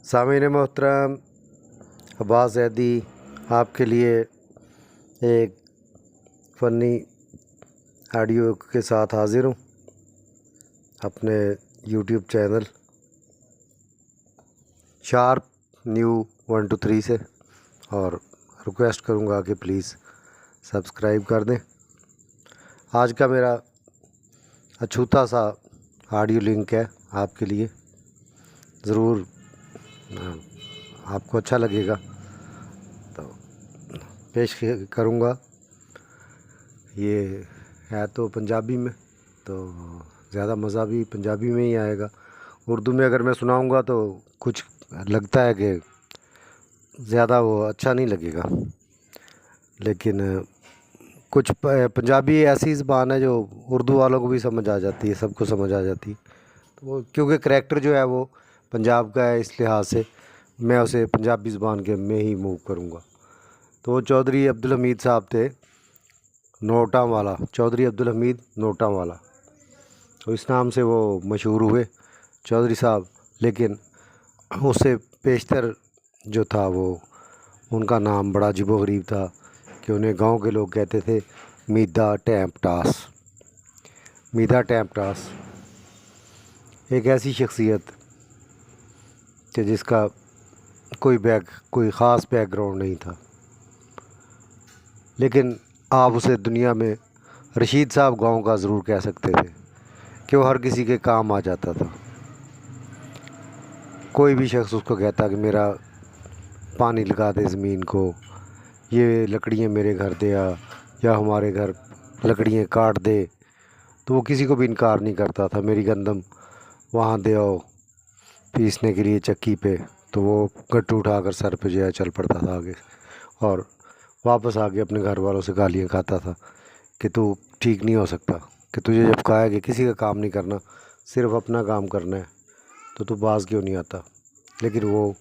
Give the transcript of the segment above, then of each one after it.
سامعین محترم، عباس زیدی آپ کے لیے ایک فنی آڈیو کے ساتھ حاضر ہوں اپنے یوٹیوب چینل شارپ نیو 123 سے، اور ریکویسٹ کروں گا کہ پلیز سبسکرائب کر دیں۔ آج کا میرا اچھوتا سا آڈیو لنک ہے آپ کے لیے، ضرور آپ کو اچھا لگے گا تو پیش کروں گا۔ یہ ہے تو پنجابی میں، تو زیادہ مزہ بھی پنجابی میں ہی آئے گا۔ اردو میں اگر میں سناؤں گا تو کچھ لگتا ہے کہ زیادہ وہ اچھا نہیں لگے گا، لیکن کچھ پنجابی ایسی زبان ہے جو اردو والوں کو بھی سمجھ آ جاتی ہے، سب کو سمجھ آ جاتی ہے۔ تو وہ کیونکہ کریکٹر جو ہے وہ پنجاب کا ہے، اس لحاظ سے میں اسے پنجابی زبان کے میں ہی موو کروں گا۔ تو وہ چودھری عبدالحمید صاحب تھے، نوٹاں والا، چودھری عبدالحمید نوٹاں والا، تو اس نام سے وہ مشہور ہوئے چودھری صاحب۔ لیکن اس سے پیشتر جو تھا وہ ان کا نام بڑا عجیب و غریب تھا کہ انہیں گاؤں کے لوگ کہتے تھے میدا ٹیمپ ٹاس۔ میدا ٹیمپ ٹاس ایک ایسی شخصیت کہ جس کا کوئی خاص بیک گراؤنڈ نہیں تھا، لیکن آپ اسے دنیا میں رشید صاحب گاؤں کا ضرور کہہ سکتے تھے کہ وہ ہر کسی کے کام آ جاتا تھا۔ کوئی بھی شخص اس کو کہتا کہ میرا پانی لگا دے زمین کو، یہ لکڑیاں میرے گھر دے آ، یا ہمارے گھر لکڑیاں کاٹ دے، تو وہ کسی کو بھی انکار نہیں کرتا تھا۔ میری گندم وہاں دے آؤ پیسنے کے لیے چکی پہ، تو وہ گٹو اٹھا کر سر پہ جو ہے چل پڑتا تھا آگے، اور واپس آ کے اپنے گھر والوں سے گالیاں کھاتا تھا کہ تو ٹھیک نہیں ہو سکتا، کہ تجھے جب کہا ہے کہ کسی کا کام نہیں کرنا، صرف اپنا کام کرنا ہے، تو باز کیوں نہیں آتا؟ لیکن وہ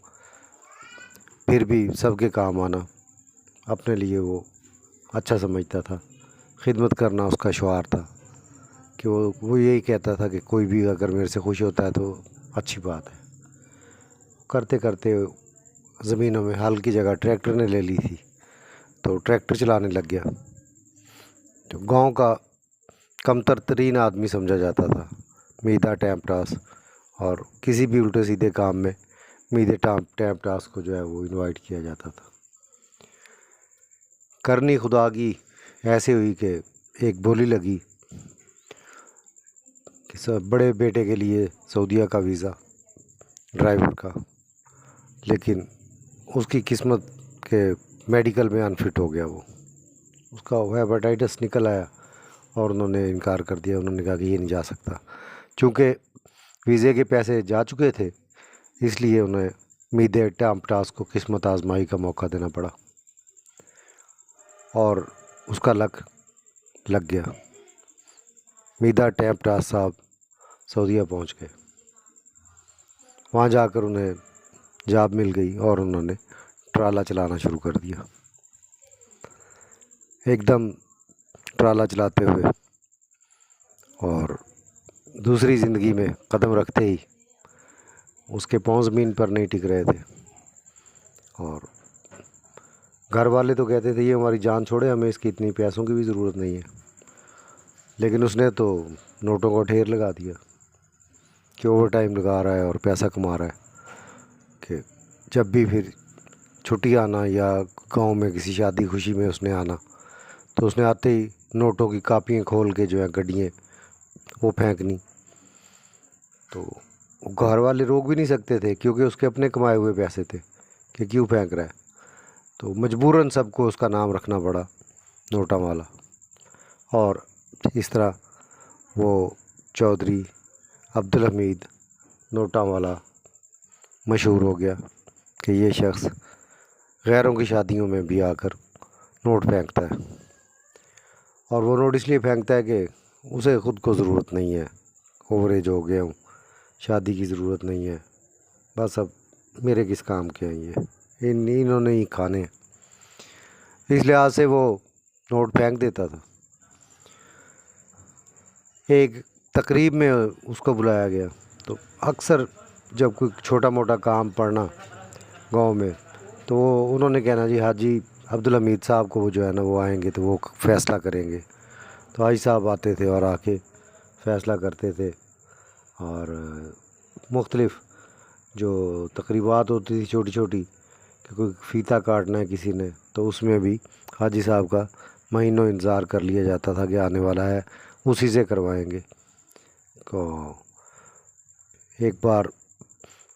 پھر بھی سب کے کام آنا اپنے لیے وہ اچھا سمجھتا تھا۔ خدمت کرنا اس کا شعار تھا کہ وہ یہی کہتا تھا کہ کوئی بھی اگر میرے سے خوش ہوتا ہے تو اچھی بات ہے۔ کرتے کرتے زمینوں میں ہل کی جگہ ٹریکٹر نے لے لی تھی، تو ٹریکٹر چلانے لگ گیا۔ تو گاؤں کا کمتر ترین آدمی سمجھا جاتا تھا میدا ٹیمپ ٹاس، اور کسی بھی الٹے سیدھے کام میں میدے ٹیمپ ٹاس کو جو ہے وہ انوائٹ کیا جاتا تھا۔ کرنی خدا کی ایسے ہوئی کہ ایک بولی لگی کہ بڑے بیٹے کے لیے سعودیہ کا ویزا ڈرائیور کا، لیکن اس کی قسمت کے میڈیکل میں انفٹ ہو گیا، وہ اس کا ہیپاٹائٹس نکل آیا اور انہوں نے انکار کر دیا۔ انہوں نے کہا کہ یہ نہیں جا سکتا، چونکہ ویزے کے پیسے جا چکے تھے، اس لیے انہیں میدے ٹیمپ ٹاس کو قسمت آزمائی کا موقع دینا پڑا، اور اس کا لگ گیا۔ میدا ٹیمپ ٹاس صاحب سعودیہ پہنچ گئے، وہاں جا کر انہیں جاب مل گئی اور انہوں نے ٹرالا چلانا شروع کر دیا۔ ایک دم ٹرالا چلاتے ہوئے اور دوسری زندگی میں قدم رکھتے ہی اس کے پاؤں زمین پر نہیں ٹک رہے تھے، اور گھر والے تو کہتے تھے یہ ہماری جان چھوڑے، ہمیں اس کی اتنی پیسوں کی بھی ضرورت نہیں ہے، لیکن اس نے تو نوٹوں کو ڈھیر لگا دیا کہ اوور ٹائم لگا رہا ہے اور پیسہ کما رہا ہے، کہ جب بھی پھر چھٹی آنا یا گاؤں میں کسی شادی خوشی میں اس نے آنا، تو اس نے آتے ہی نوٹوں کی کاپیاں کھول کے جو ہے گڈیاں وہ پھینکنی۔ تو گھر والے روک بھی نہیں سکتے تھے کیونکہ اس کے اپنے کمائے ہوئے پیسے تھے کہ کیوں پھینک رہا ہے، تو مجبوراً سب کو اس کا نام رکھنا پڑا نوٹاں والا، اور اس طرح وہ چودھری عبدالحمید نوٹاں والا مشہور ہو گیا کہ یہ شخص غیروں کی شادیوں میں بھی آ کر نوٹ پھینکتا ہے، اور وہ نوٹ اس لیے پھینکتا ہے کہ اسے خود کو ضرورت نہیں ہے، اوور ایج ہو گیا ہوں، شادی کی ضرورت نہیں ہے، بس اب میرے کس کام کے ہیں یہ، انہوں نے ہی کھانے ہیں، اس لحاظ سے وہ نوٹ پھینک دیتا تھا۔ ایک تقریب میں اس کو بلایا گیا، تو اکثر जब कोई छोटा मोटा काम पड़ना गांव में, तो उन्होंने कहना जी हाजी अब्दुल हमीद साहब को वो जो है ना वो आएंगे तो वो फ़ैसला करेंगे। तो हाजी साहब आते थे और आके फ़ैसला करते थे। और मुख्तलिफ़ जो तकरीबात होती थी छोटी छोटी, कि कोई फ़ीता काटना है किसी ने, तो उसमें भी हाजी साहब का महीनों इंतज़ार कर लिया जाता था कि आने वाला है, उसी से करवाएंगे। तो एक बार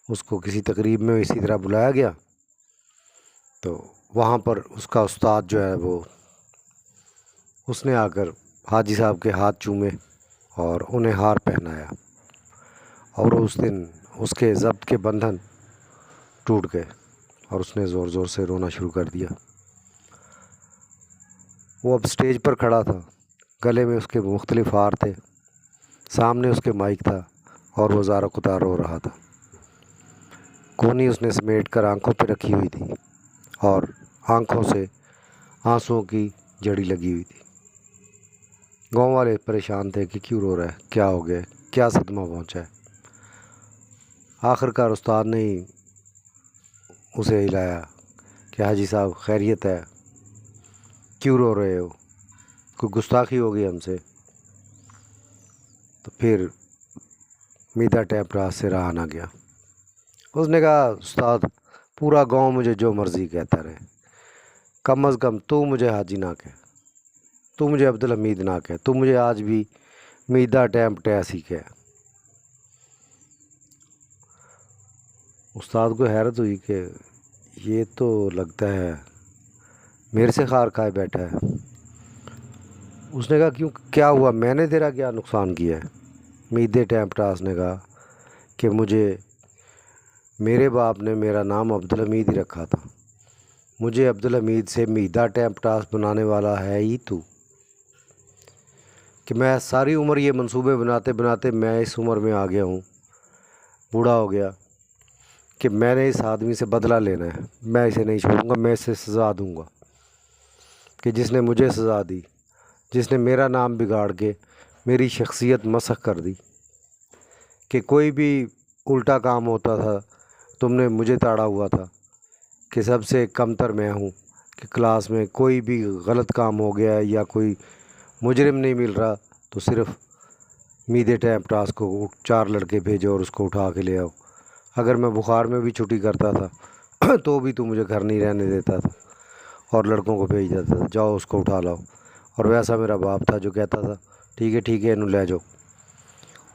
उसको किसी तकरीब में इसी तरह बुलाया गया, तो वहाँ पर उसका उस्ताद जो है वो उसने आकर हाजी साहब के हाथ चूमे और उन्हें हार पहनाया, और उस दिन उसके ज़ब्त के बंधन टूट गए और उसने ज़ोर ज़ोर से रोना शुरू कर दिया। वो अब स्टेज पर खड़ा था, गले में उसके मुख्तलिफ हार थे, सामने उसके माइक था और वो ज़ारा कुतार रो रहा था। कोनी उसने समेट कर आंखों पे रखी हुई थी और आंखों से आंसुओं की जड़ी लगी हुई थी। गांव वाले परेशान थे कि क्यों रो रहा है, क्या हो गया, क्या सदमा पहुंचा है। आखिरकार उस्ताद ने ही उसे हिलाया कि हाजी साहब खैरियत है, क्यों रो रहे हो, कोई गुस्ताखी हो गई हमसे। तो फिर मीदा टैपरास से रहा ना गया। उसने कहा उस्ताद पूरा गांव मुझे जो मर्ज़ी कहता रहे, कम अज़ कम तू मुझे हाजी ना कह, तू मुझे अब्दुल हमीद ना कह, तू मुझे आज भी मीदा टैपरास ही कह। उस्ताद को हैरत हुई कि ये तो लगता है मेरे से खार खाए बैठा है। उसने कहा क्यों, क्या हुआ, मैंने तेरा क्या नुकसान किया है। मीदे टैपरास ने कहा कि मुझे मेरे बाप ने मेरा नाम अब्दुल हमीद ही रखा था, मुझे अब्दुल हमीद से मीदा टैपरास बनाने वाला है ही तू। कि मैं सारी उम्र ये मंसूबे बनाते बनाते मैं इस उम्र में आ गया हूँ, बूढ़ा हो गया, कि मैंने इस आदमी से बदला लेना है, मैं इसे नहीं छोड़ूंगा, मैं इसे सज़ा दूंगा। कि जिसने मुझे सज़ा दी, जिसने मेरा नाम बिगाड़ के मेरी शख्सियत मसख कर दी, कि कोई भी उल्टा काम होता था तुमने मुझे ताड़ा हुआ था कि सबसे कमतर मैं हूँ, कि क्लास में कोई भी गलत काम हो गया है या कोई मुजरिम नहीं मिल रहा तो सिर्फ़ मीदे टैपरास को 4 लड़के भेजो और उसको उठा के ले आओ। अगर मैं बुखार में भी छुट्टी करता था तो भी तू मुझे घर नहीं रहने देता था और लड़कों को भेज देता था, जाओ उसको उठा लाओ। और वैसा मेरा बाप था जो कहता था ठीक है इन्हों ले जाओ,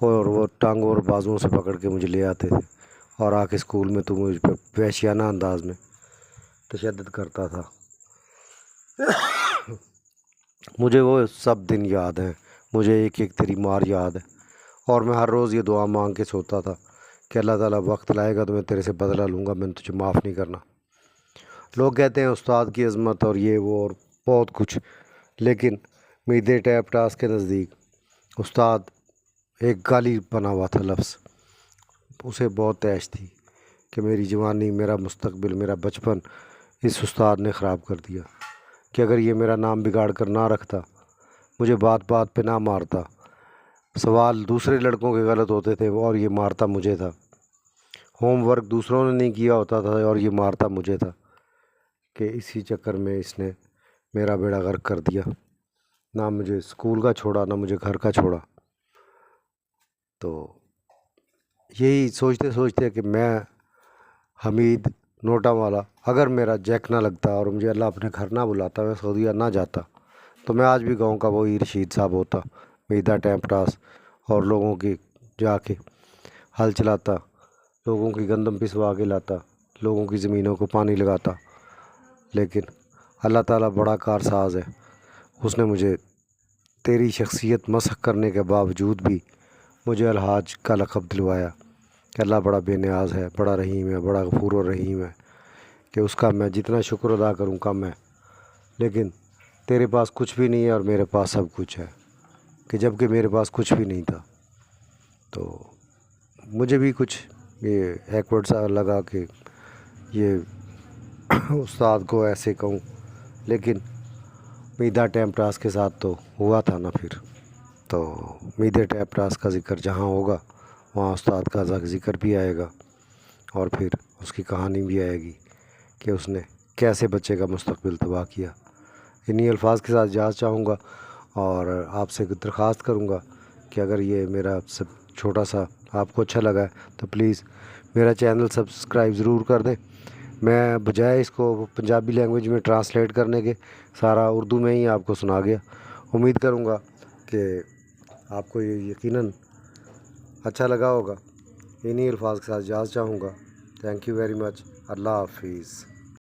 और वो टांगों और बाजुओं से पकड़ के मुझे ले आते थे और आके स्कूल में तो मुझ पर वहशियाना अंदाज में तशद्दुद करता था। मुझे वो सब दिन याद हैं, मुझे एक एक तेरी मार याद है, और मैं हर रोज़ ये दुआ मांग के सोता था कि अल्लाह ताला वक्त लाएगा तो मैं तेरे से बदला लूँगा, मैंने तुझे माफ़ नहीं करना। लोग कहते हैं उस्ताद की अज़मत और ये वो और बहुत कुछ, लेकिन मीदे टैपरास के नज़दीक उस्ताद एक गाली बना हुआ था लफ्ज़। उसे बहुत ऐश थी कि मेरी जवानी, मेरा मुस्तकबिल, मेरा बचपन इस उस्ताद ने ख़राब कर दिया, कि अगर ये मेरा नाम बिगाड़ कर ना रखता, मुझे बात बात पे ना मारता, सवाल दूसरे लड़कों के गलत होते थे और ये मारता मुझे था, होमवर्क दूसरों ने नहीं किया होता था और ये मारता मुझे था, कि इसी चक्कर में इसने मेरा बेड़ा गर्क कर दिया, ना मुझे स्कूल का छोड़ा ना मुझे घर का छोड़ा। तो यही सोचते सोचते कि मैं हमीद नोटा वाला, अगर मेरा जैक ना लगता और मुझे अल्लाह अपने घर ना बुलाता, मैं सऊदीया ना जाता, तो मैं आज भी गांव का वही रशीद साहब होता, मीदा टैपरास, और लोगों की जाके हल चलाता, लोगों की गंदम पिसवा के लाता, लोगों की ज़मीनों को पानी लगाता। लेकिन अल्लाह ताला बड़ा कारसाज है, उसने मुझे तेरी शख्सियत मसख करने के बावजूद भी मुझे अलहाज का लक़ब दिलवाया, कि अल्लाह बड़ा बेनियाज़ है, बड़ा रहीम है, बड़ा गफूर और रहीम है, कि उसका मैं जितना शुक्र अदा करूँ कम है। लेकिन तेरे पास कुछ भी नहीं है और मेरे पास सब कुछ है, कि जबकि मेरे पास कुछ भी नहीं था। तो मुझे भी कुछ ये एक्वर्ड सा लगा कि ये उस्ताद को ऐसे कहूँ, लेकिन मीदा टैपरास के साथ तो हुआ था ना। फिर तो मीदे टैपरास का ज़िक्र जहाँ होगा वहाँ उस्ताद का ज़िक्र भी आएगा। اور پھر اس کی کہانی بھی آئے گی کہ اس نے کیسے بچے کا مستقبل تباہ کیا۔ انہی الفاظ کے ساتھ اجازت چاہوں گا اور آپ سے درخواست کروں گا کہ اگر یہ میرا سب چھوٹا سا آپ کو اچھا لگا ہے تو پلیز میرا چینل سبسکرائب ضرور کر دیں۔ میں بجائے اس کو پنجابی لینگویج میں ٹرانسلیٹ کرنے کے سارا اردو میں ہی آپ کو سنا گیا۔ امید کروں گا کہ آپ کو یہ یقیناً اچھا لگا ہوگا۔ انہی الفاظ کے ساتھ اجازت چاہوں گا۔ Thank you very much. اللہ حافظ۔